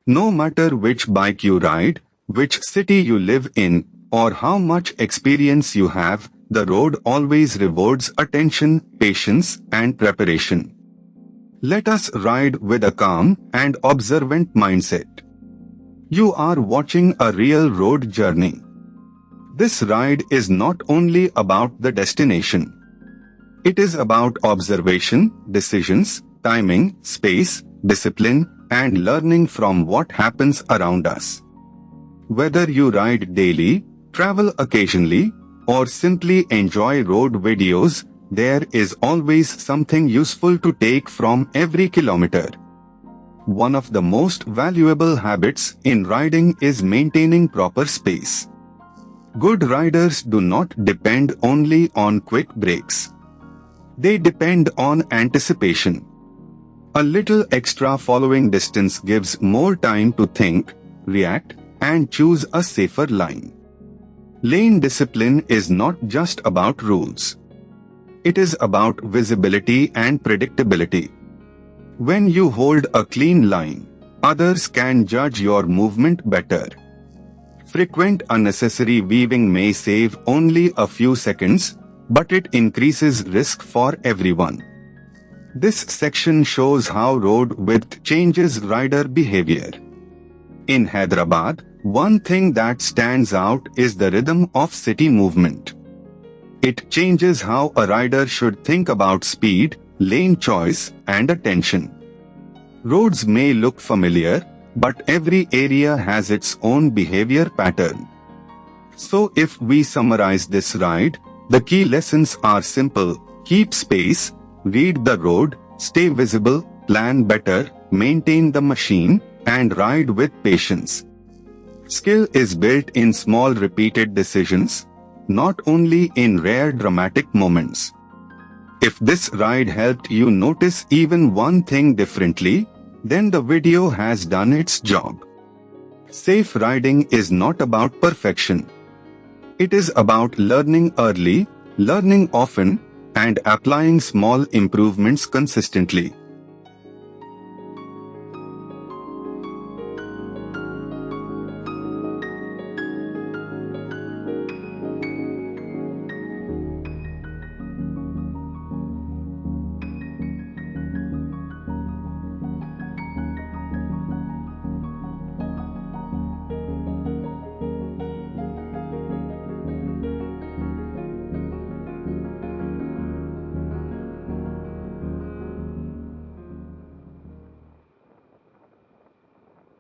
No matter which bike you ride, which city you live in, or how much experience you have, the road always rewards attention, patience, and preparation. Let us ride with a calm and observant mindset. You are watching a real road journey. This ride is not only about the destination. It is about observation, decisions, timing, space, discipline, and learning from what happens around us. Whether you ride daily, travel occasionally, or simply enjoy road videos, there is always something useful to take from every kilometer. One of the most valuable habits in riding is maintaining proper space. Good riders do not depend only on quick breaks. They depend on anticipation. A little extra following distance gives more time to think, react, and choose a safer line. Lane discipline is not just about rules. It is about visibility and predictability. When you hold a clean line, others can judge your movement better. Frequent unnecessary weaving may save only a few seconds, but it increases risk for everyone. This section shows how road width changes rider behavior. In Hyderabad, one thing that stands out is the rhythm of city movement. It changes how a rider should think about speed, lane choice, and attention. Roads may look familiar, but every area has its own behavior pattern. So if we summarize this ride, the key lessons are simple: keep space, read the road, stay visible, plan better, maintain the machine, and ride with patience. Skill is built in small repeated decisions, not only in rare dramatic moments. If this ride helped you notice even one thing differently, then the video has done its job. Safe riding is not about perfection. It is about learning early, learning often, and applying small improvements consistently.